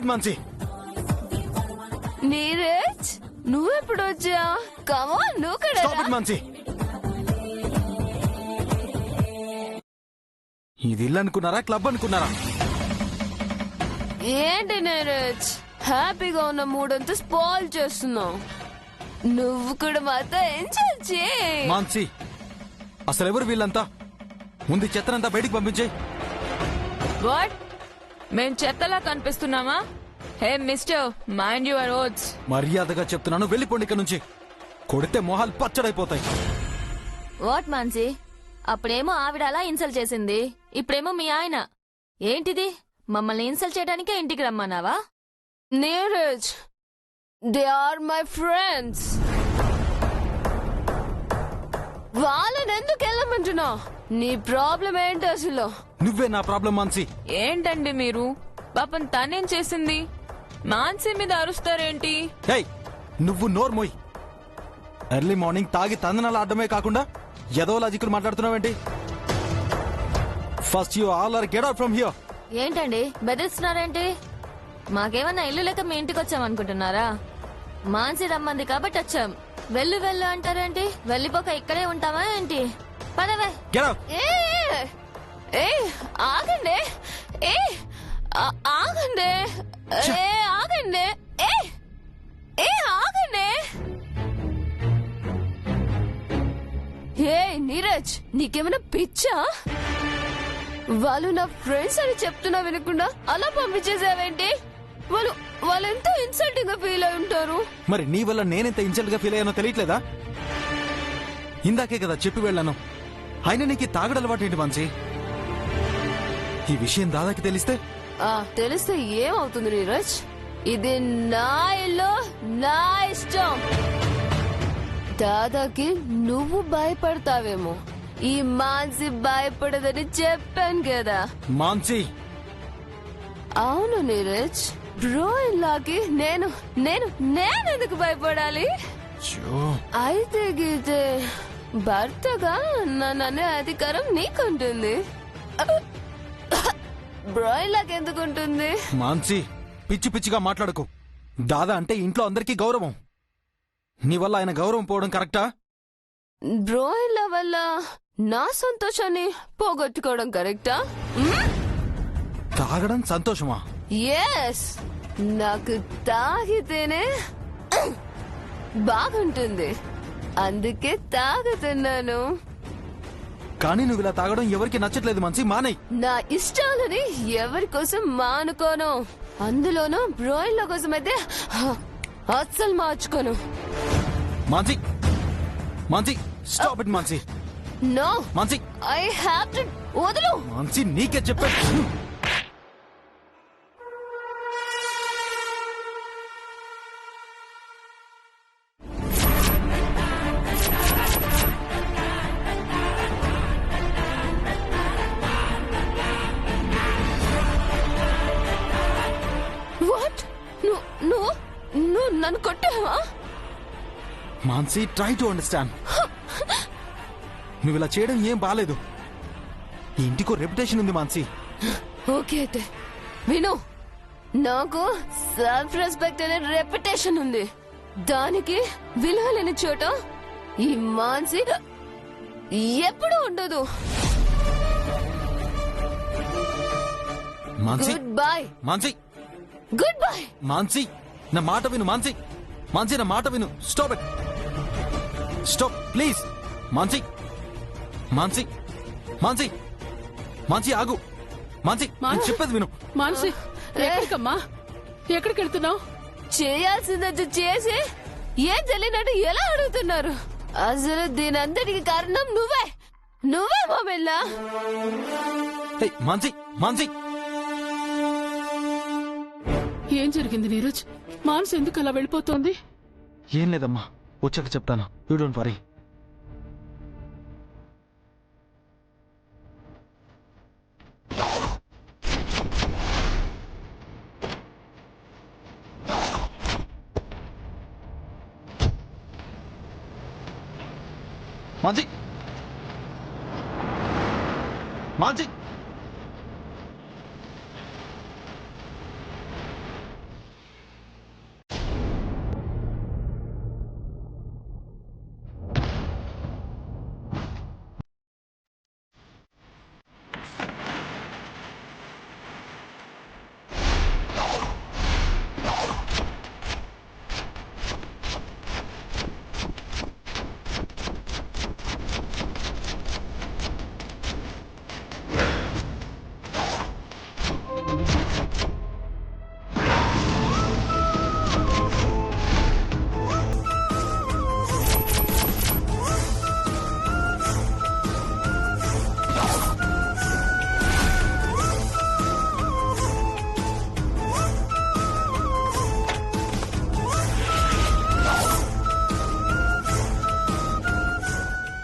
It Mansi. Neeraj నువ్వెప్పుడు వచ్చా? కమాన్ నువ్వు కూడా స్టాప్ ఇట్ మాన్సి. ఇది ఇల్లు అనుకున్నారా, క్లబ్ అనుకున్నారా? ఏంటి నీరజ్ హ్యాపీగా ఉన్న మూడంతా స్పాయిల్ చేస్తున్నావు. నువ్వు కూడా మాతో ఎంజాయ్ చేయి. మాన్సి అసలు ఎవరు వీళ్ళంతా? ముందు చెత్తనంతా బయటికి పంపించే. వాట్? మేం చెత్తలా కనిపిస్తున్నామా? Hey mister, mind your words. మర్యాదగా చెప్తున్నాను, వెళ్ళిపోండి ఇక్కడ నుంచి. కొడితే మొహాలు పచ్చడైపోతాయి. వాట్ మాన్సీ, అప్పుడేమో ఆవిడ అలా ఇన్సల్ట్ చేసింది, ఇప్పుడేమో మీ ఆయన. ఏంటిది, మమ్మల్ని ఇన్సల్ట్ చేయడానికే ఇంటికి రమ్మన్నావా? Neeraj they are my friends. వాళ్ళని ఎందుకు వెళ్ళమంటున్నావు? నీ ప్రాబ్లం ఏంటి అసలు? నువ్వే నా ప్రాబ్లం మాన్సి. ఏంటండి మీరు? పాపం తనేం చేసింది? మాన్సీ మీద అరుస్తారేంటి? ఏయ్ నువ్వు నోర్మోయ్. ఎర్లీ మార్నింగ్ తాగి తందనాలు ఆడమే కాకుండా ఏదో లాజికల్ మాట్లాడుతున్నావేంటి? First you all are get out from here. ఏంటండి బెదిరిస్తున్నారేంటి? మాకేమన్నా ఇల్లు లేక మీ ఇంటికి వచ్చామనుకుంటున్నారా? మాన్సీ రమ్మంది కాబట్టి వచ్చాం. వెళ్ళు వెళ్ళు అంటారేంటి? వెళ్ళిపోక ఇక్కడే ఉంటావా ఏంటి? పదవే. Get out. ఏ ఆగండి. ఏ ఆగండి. ఏ ఆగండి. ఏ ఆగండి. ఏ నీరజ్ నీకేమైనా పిచ్చా? వాళ్ళు నా ఫ్రెండ్స్ అని చెప్తున్నా వినకుండా అలా పంపించేసావేంటి? వాళ్ళు ఎంతో ఇన్సల్టింగ్ గా ఫీల్ అయి ఉంటారు. మరి నీ వల్ల నేనెంత ఇన్సల్ట్ గా ఫీల్ అయ్యానో తెలియట్లేదా? ఇందాకే కదా చెప్పి వెళ్ళాను. అయినా నీకు తాగడం అలవాటు ఏంటి మాన్సి? ఈ విషయం దాదాకి తెలిస్తే ఏమవుతుంది నీరజ్? ఇది నా ఇల్లు, నా ఇష్టం. దాదాకి నువ్వు భయపడతావేమో, ఈ మాన్సి భయపడదని చెప్పాను కదా. మాన్సి అవును నీరజ్, బ్రో ఇలాకి నేను నేను నేనెందుకు భయపడాలి? అయితే గీతే భర్తగా నన్ను అధికారం నీకుంటుంది. బ్రో ఇలాకి ఎందుకుంటుంది? మాన్సి పిచ్చి పిచ్చిగా మాట్లాడకు. దాదా అంటే ఇంట్లో అందరికీ గౌరవం. నీ వల్ల ఆయన గౌరవం పోవడం కరెక్టా? బ్రోయిన్ల వల్ల నా సంతోషాన్ని పోగొట్టుకోవడం కరెక్టా? తాగడం సంతోషమా? ఎస్, నాకు తాగితేనే బాగుంటుంది, అందుకే తాగుతున్నాను. కానీ నువ్వు ఇలా తాగడం ఎవరికి నచ్చట్లేదు మాన్సి, మానేయ్. నా ఇష్టాలని ఎవరి కోసం మానుకోను, అందులోనూ బ్రోయిన్ల కోసం అయితే అస్సలు మార్చుకోను. Mansi Mansi stop it Mansi. No Mansi, I have to. వదులు మాన్సి, నీకే చెప్పాను. వాట్? నువ్వు నన్ను కొట్టావా? Mansi, try to understand. నువ్వు ఇలా చేయడం ఏం బాలేదు. ఈ ఇంటికో రెప్యుటేషన్ ఉంది మాన్సి. ఓకే అయితే విను, నాకు సెల్ఫ్ రెస్పెక్ట్ అనే రెప్యుటేషన్ ఉంది. దానికి విలువ లేని చోట ఈ మాన్సి ఎప్పుడూ ఉండదు. Mansi, good bye. Mansi, good bye. Mansi, నా మాట విను. మాన్సి, మాన్సి, నా మాట విను. Stop it. Stop please. Mansi, Mansi, Mansi, Mansi ఆగు. మాన్సి, నేను చెప్పేది విను. మాన్సి, ఎక్కడికమ్మా? ఎక్కడికి వెళ్తున్నావు? చేయాల్సింది చేసి ఏం తెలియనట్టు ఎలా అడుగుతున్నారు? అసలు దీనంతటికి కారణం నువ్వే మామెల్లా. మాన్సి, మాన్సి, ఏం జరిగింది నీరజ్? మాన్సి ఎందుకు అలా వెళ్ళిపోతోంది? ఏం లేదమ్మా, వచ్చాక చెప్తాను. You don't worry. Mansi, Mansi,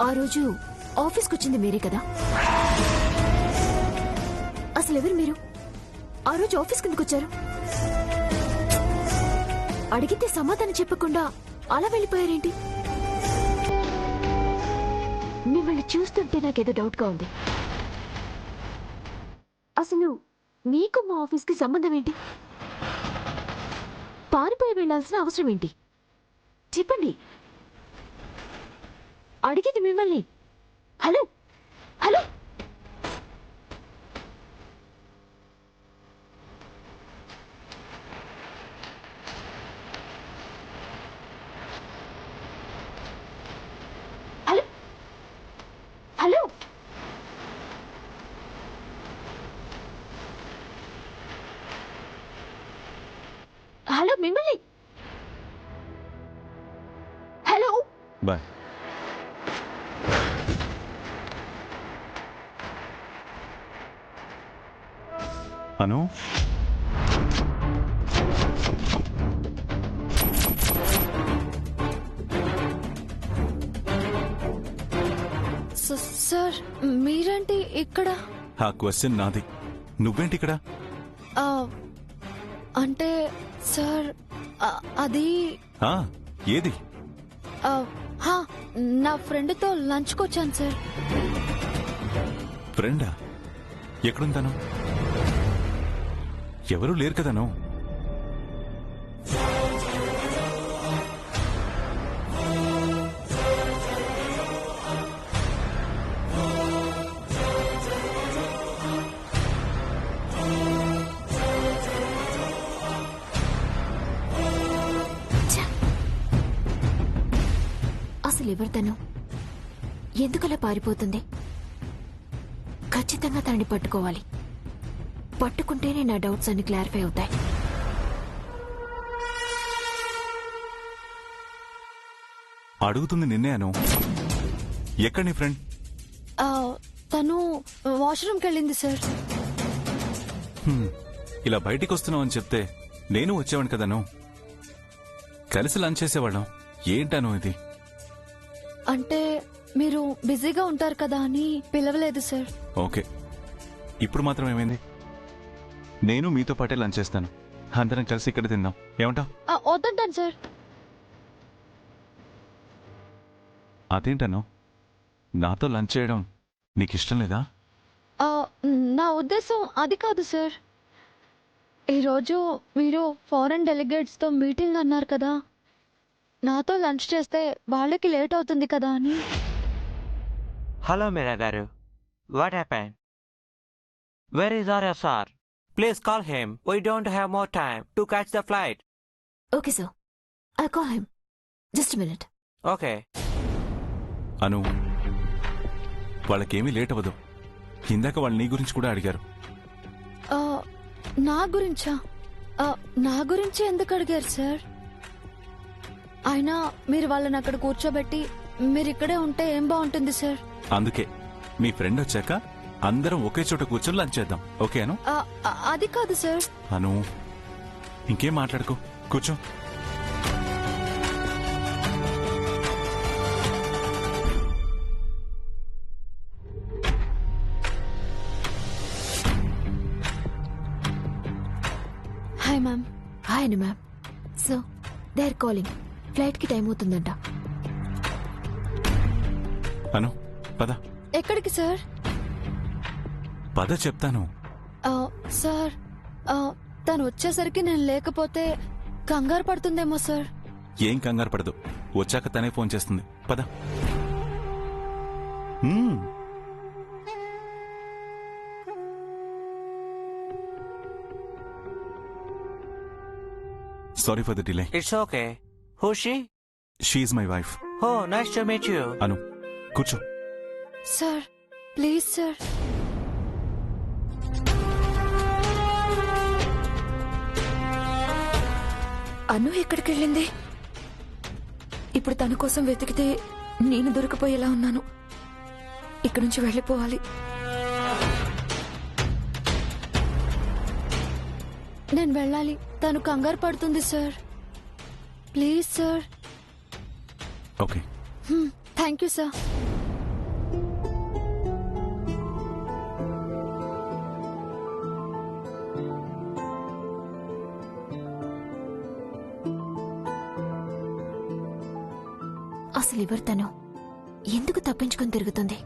ఆ రోజు ఆఫీస్కి వచ్చింది మీరే కదా? అసలు ఎవరు మీరు? ఆ రోజు ఆఫీస్ కిందకు వచ్చారు. అడిగితే సమాధానం చెప్పకుండా అలా వెళ్ళిపోయారేంటి? మిమ్మల్ని చూస్తుంటే నాకేదో డౌట్గా ఉంది. అసలు మీకు మా ఆఫీస్కి సంబంధం ఏంటి? పారిపోయి వెళ్లాల్సిన అవసరం ఏంటి? చెప్పండి. అడిగేది మిమ్మల్ని. Hello hello hello hello hello మిమ్మల్ని. Hello boy. అను, సార్ మీరేంటి ఇక్కడ? ఆ క్వశ్చన్ నాది, నువ్వేంటి ఇక్కడ? అంటే సార్ అది ఆ, ఏది? నా ఫ్రెండ్తో లంచ్కి వచ్చాను సార్. ఫ్రెండా? ఎక్కడుందను? ఎవరూ లేరు కదను. అసలు ఎవరు తను? ఎందుకలా పారిపోతుంది? ఖచ్చితంగా తనని పట్టుకోవాలి. పట్టుకుంటేనే నా డౌట్స్ అన్ని క్లారిఫై అవుతాయి. అడుగుతుంది నిన్నే అను. ఎక్కడ నీ ఫ్రెండ్? తను వాష్రూమ్కి వెళ్ళింది సార్. ఇలా బయటికి వస్తున్నావు అని చెప్తే నేను వచ్చేవాడిని కదను. కలిసి లంచ్ చేసేవాళ్ళం. ఏంటను ఇది? అంటే మీరు బిజీగా ఉంటారు కదా అని పిలవలేదు సార్. ఓకే, ఇప్పుడు మాత్రం ఏమైంది? నేను మీతో పాటే లంచ్ చేస్తాను. అందరం కలిసి ఇక్కడ తిందాం. ఏమంటావ్? వద్దంటాను సార్. అదేంటను, నాతో లంచ్ చేయడం నీకు ఇష్టం లేదా? నా ఉద్దేశం అది కాదు సార్. ఈరోజు మీరు ఫారెన్ డెలిగేట్స్తో మీటింగ్ అన్నారు కదా, నాతో లంచ్ చేస్తే వాళ్ళకి లేట్ అవుతుంది కదా అని. Hello, Mira Garu. What happened? Where is Arya sir? Please call him. We don't have more time to catch the flight. Okay sir, I call him. Just minute. Okay. Anu, వాళ్ళకేమీ late అవ్వదు. ఇందాక వాళ్ళు నీ గురించి కూడా అడిగారు. నా గురించా? నా గురించి ఎందుకు అడిగారు సార్? అయినా మీరు వాళ్ళని అక్కడ కూర్చోబెట్టి మీరు ఇక్కడే ఉంటే ఏం బాగుంటుంది సార్. అందుకే మీ ఫ్రెండ్ వచ్చాక అందరం ఒకే చోట కూర్చొని లంచ్ చేద్దాం. ఓకే అను? అది కాదు సార్. అను, ఇంకేం మాట్లాడుకో, కూర్చో. Hi ma'am. హాయ్ అండి ma'am. So they are calling. ఫ్లైట్కి టైం అవుతుందంట. అను, పద. ఎక్కడికి సార్? పద చెప్తాను. సార్ తను వచ్చేసరికి నేను లేకపోతే కంగారు పడుతుందేమో సార్. ఏం కంగారు పడదు, వచ్చాక తనే ఫోన్ చేస్తుంది. పద. Sorry for the delay. It's okay. Who's she? She is my wife. Oh, nice to meet you. అను, కూర్చో. Sir please sir. అను ఎక్కడికి వెళ్ళింది? ఇప్పుడు తన కోసం వెతికితే నేను దొరికిపోయేలా ఉన్నాను. ఇక్కడి నుంచి వెళ్ళిపోవాలి. నేను వెళ్ళాలి. తను కంగారు పడుతుంది sir. Please sir. Okay. Thank you sir. అసలు ఎవరు తను? ఎందుకు తప్పించుకొని తిరుగుతుంది?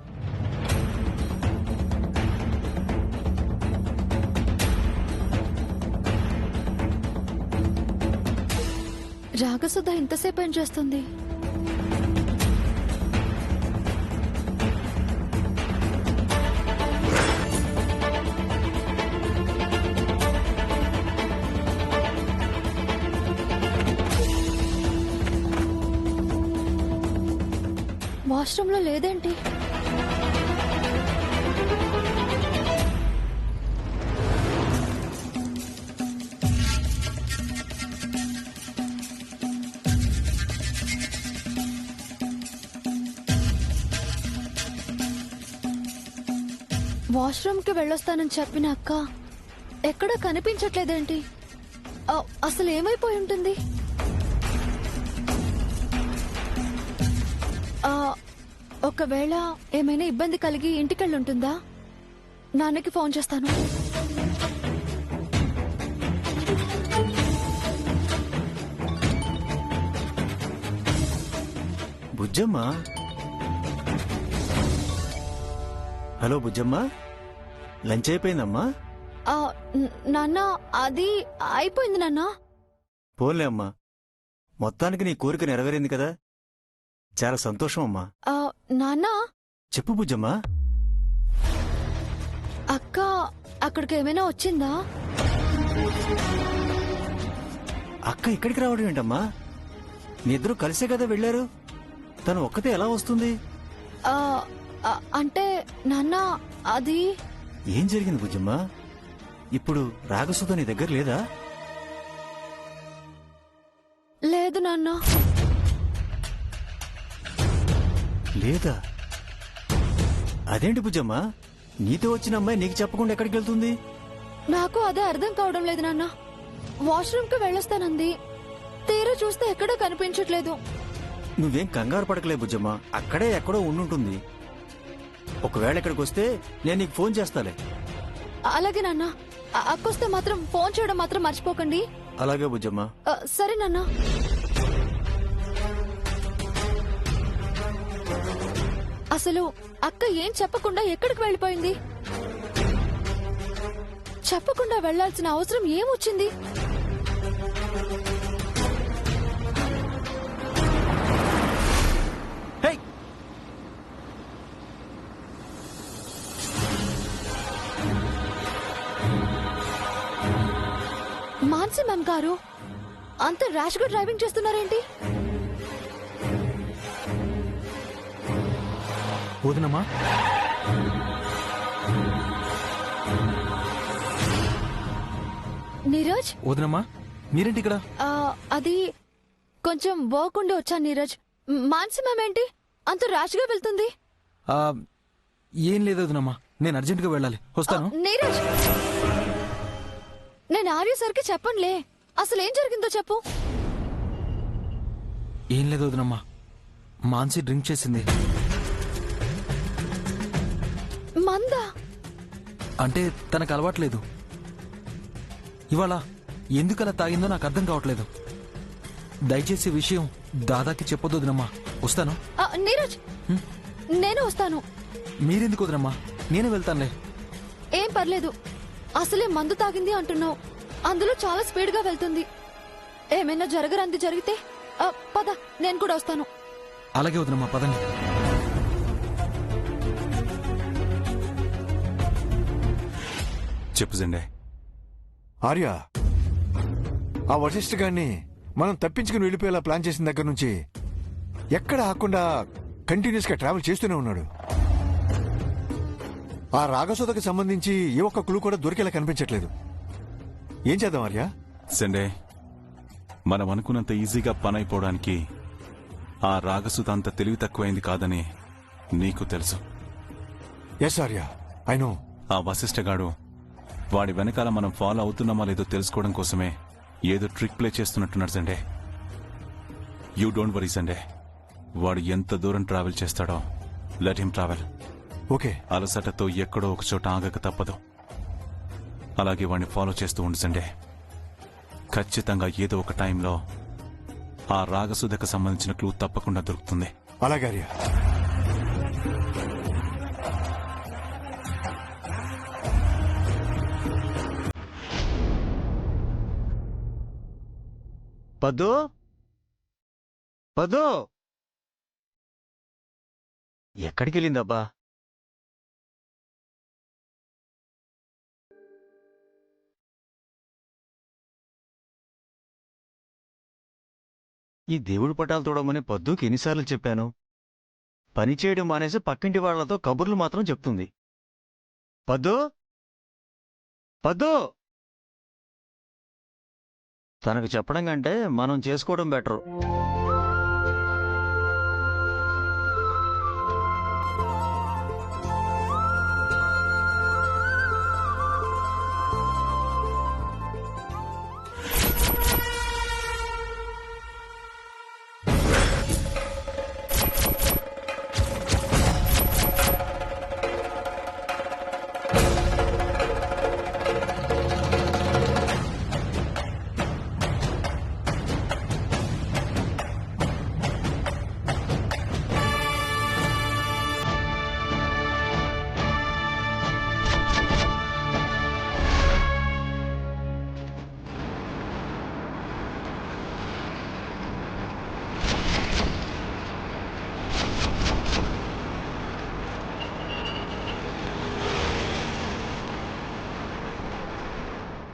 రాగసుధ ఎంతసేపు ఏం చేస్తుంది? వాష్రూమ్ లో లేదేంటి? వాష్రూమ్ కి వెళ్ళొస్తానని చెప్పిన అక్క ఎక్కడా కనిపించట్లేదేంటి? అసలు ఏమైపోయి ఉంటుంది? ఒకవేళ ఏమైనా ఇబ్బంది కలిగి ఇంటికెళ్ళుంటుందా? నాన్నకి ఫోన్ చేస్తాను. బుజ్జమ్మ, హలో బుజ్జమ్మ, లంచ్ అయిపోయిందమ్మా? నాన్న అది అయిపోయింది నాన్న. పోన్లే అమ్మా, మొత్తానికి నీ కోరిక నెరవేరింది కదా, చాలా సంతోషం అమ్మా. నాన్న, చెప్పు బుజ్జమ్మా. అక్క అక్కడికి ఏమైనా వచ్చిందా? అక్క ఇక్కడికి రావడం ఏంటమ్మా? మీ ఇద్దరు కలిసే కదా వెళ్ళారు, తను ఒక్కతే ఎలా వస్తుంది? అంటే నాన్న అది ఏం జరిగింది బుజ్జమ్మా? ఇప్పుడు రాగసుధ నీ దగ్గర లేదా? లేదు నాన్న. లేదా? అదేంటి బుజ్జమ్మా, నీతో వచ్చిన అమ్మాయి నీకు చెప్పకుండా ఎక్కడికి వెళ్తుంది? నాకు అదే అర్థం కావడం లేదు నాన్న. వాష్రూమ్ కి వెళ్ళొస్తానంది, తీరా చూస్తే ఎక్కడా కనిపించట్లేదు. నువ్వేం కంగారు పడకలే బుజ్జమ్మా, అక్కడే ఎక్కడో ఉండుంటుంది. ఒకవేళ ఇక్కడికి వస్తే నేను నీకు ఫోన్ చేస్తాలే. అలాగే నాన్న, అక్కొస్తే మాత్రం ఫోన్ చేయడం మాత్రం మర్చిపోకండి. అలాగే బుజ్జమ్మా. సరే నాన్న. అసలు అక్క ఏం చెప్పకుండా ఎక్కడికి వెళ్ళిపోయింది? చెప్పకుండా వెళ్లాల్సిన అవసరం ఏమొచ్చింది? హే, మాన్సి మ్యామ్ గారు అంత ర్యాష్ గా డ్రైవింగ్ చేస్తున్నారేంటి? వదినమ్మా, నీరజ్, వదినమ్మా, మీరేంటి ఇక్కడ? అది కొంచెం వర్క్ ఉండి వచ్చాను నీరజ్. మాన్సి మ్యామ్ ఏంటి అంత ర్యాష్ గా వెళ్తుంది? ఆ, ఏం లేదు వదినమ్మా, నేను అర్జెంట్ గా వెళ్ళాలి, వస్తాను. నీరజ్, నేను ఆర్య సార్కి చెప్పనులే, అసలు ఏం జరిగిందో చెప్పు. ఏం లేదు వదినమ్మా, మాన్సి డ్రింక్ చేసింది. మందా? అంటే తనకు అలవాట్లేదు. ఇవాళ ఎందుకలా తాగిందో నాకు అర్థం కావట్లేదు. దయచేసి విషయం దాదాకి చెప్పొద్దు వదినమ్మా, వస్తాను. నీరజ్, నేను వస్తాను. మీరెందుకు వదినమ్మా, నేనే వెళ్తానులే. ఏం పర్లేదు, అసలే మందు తాగింది అంటున్నావు, అందులో చాలా స్పీడ్ గా వెళ్తుంది. ఏమైనా జరగరంది జరిగితే పద, నేను కూడా వస్తాను. అలాగే వదినమ్మా, పదండి. చెప్పు జెండే. ఆర్య, ఆ వశిష్ఠ గారిని మనం తప్పించుకుని వెళ్ళిపోయేలా ప్లాన్ చేసిన దగ్గర నుంచి ఎక్కడ ఆకుండా కంటిన్యూస్ గా ట్రావెల్ చేస్తూనే ఉన్నాడు. ఆ రాగసుధకు సంబంధించి ఏ ఒక్క క్లూ కూడా దొరికేలా కనిపించట్లేదు. ఏం చేద్దాం ఆర్య? జెండే, మనం అనుకున్నంత ఈజీగా పని అయిపోవడానికి ఆ రాగసుధ అంత తెలివి తక్కువైంది కాదని నీకు తెలుసు. Yes Arya, I know. ఆ వశిష్ఠగాడు వాడి వెనకాల మనం ఫాలో అవుతున్నామా లేదో తెలుసుకోవడం కోసమే ఏదో ట్రిక్ ప్లే చేస్తున్నట్టున్నాడు Sunday. You don't worry Sunday, వాడు ఎంత దూరం ట్రావెల్ చేస్తాడో లెట్ హిమ్ ట్రావెల్. ఓకే. అలసటతో ఎక్కడో ఒక చోట ఆగక తప్పదు. అలాగే వాడిని ఫాలో చేస్తూ ఉండు సండే. ఖచ్చితంగా ఏదో ఒక టైంలో ఆ రాగసుధకు సంబంధించిన క్లూ తప్పకుండా దొరుకుతుంది. అలాగే ఆర్య. పద్దు పద్దు ఎక్కడికి వెళ్ళిందబ్బా? ఈ దేవుడి పటాలు తోడమని పద్దుకి ఎన్నిసార్లు చెప్పాను. పని చేయడం మానేసి పక్కింటి వాళ్లతో కబుర్లు మాత్రం చెప్తుంది. పద్దు పద్దు తనకు చెప్పడం కంటే మనం చేసుకోవడం బెటరు.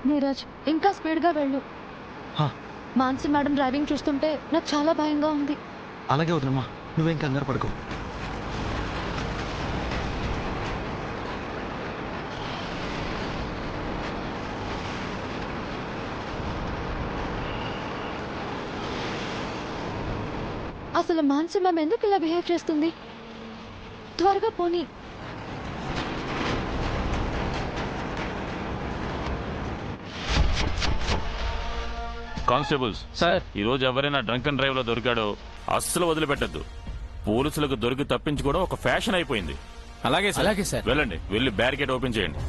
నీరజ్ ఇంకా స్పీడ్ గా వెళ్ళు. హా. మాన్సి మేడం డ్రైవింగ్ చూస్తుంటే నాకు చాలా భయంగా ఉంది. అలాగే వదినమ్మా, నువ్వేం కంగారు పడుకో. అసలు మాన్సి మ్యామ్ ఎందుకు ఇలా బిహేవ్ చేస్తుంది? త్వరగా పోనీ. కానిస్టేబుల్స్ సార్, ఈ రోజు ఎవరైనా డ్రంక్ అండ్ డ్రైవ్ లో దొరికాడో అస్సలు వదిలిపెట్టద్దు. పోలీసులకు దొరికి తప్పించుకోవడం ఒక ఫ్యాషన్ అయిపోయింది. అలాగే సార్. అలాగే సార్. వెళ్ళండి, వెళ్ళి బ్యారికేడ్ ఓపెన్ చేయండి.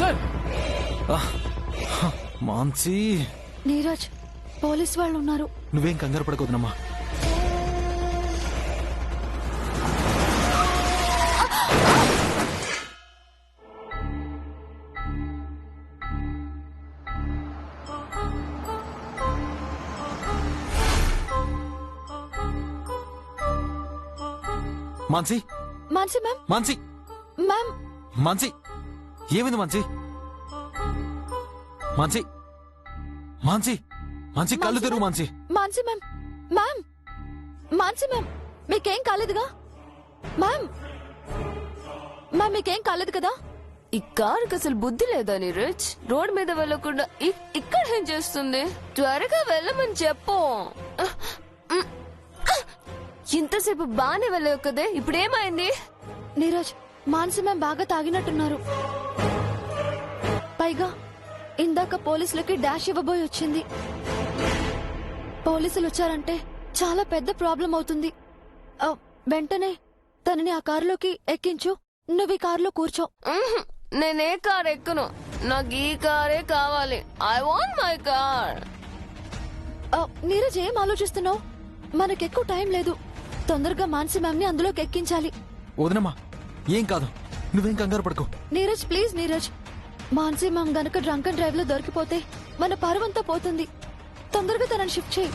సార్ మాన్సీ, నీరజ్ పోలీస్ వాళ్ళు ఉన్నారు. నువ్వేం కంగారు పడకూడదమ్మా. మాన్సీ, మాన్సి మ్యామ్, మాన్సీ, మ్యామ్, మాన్సీ, ఏమైంది మాన్సీ? మాన్సీ, మాన్సీ, మాన్సీ కళ్ళు తెరువు Mansi. Mansi ma'am, ma'am, Mansi ma'am, మీకేం కాలేదుగా? మ్యామ్, మ్యామ్ మీకేం కాలేదు కదా? ఈ కారుకి అసలు బుద్ధి లేదా నీరజ్? రోడ్ మీద వెళ్ళకుండా ఇక్కడ ఏం చేస్తుంది? త్వరగా వెళ్ళమని చెప్పు. ఇంతసేపు బానే వెళ్ళావు కదే, ఇప్పుడు ఏమైంది? నీరజ్, మాన్సి మ్యామ్ బాగా తాగినట్టున్నారు. పైగా ఇందాక పోలీసులకి డాష్ ఇవ్వబోయి వచ్చింది. పోలీసులు వచ్చారంటే చాలా పెద్ద ప్రాబ్లం అవుతుంది. వెంటనే తనని ఆ కారులోకి ఎక్కించు. నువ్వు ఈ కారులో కూర్చో. నేనే కార్ ఎక్కును, నాకు ఈ కారే కావాలి. I want my car. Neeraj ఏం ఆలోచిస్తున్నావు? మనకెక్కువ టైం లేదు. తొందరగా మాన్సి మ్యామ్ ని అందులోకి ఎక్కించాలి. వదినమ్మా, ఏం కాదు, నువ్వేం కంగారు పడుకో. నీరజ్ ప్లీజ్ నీరజ్, మాన్సి మ్యామ్ గనక డ్రంక్ అండ్ డ్రైవ్ లో దొరికిపోతే మన పరువంతా పోతుంది. తొందరగా తనని షిఫ్ట్ చేయి.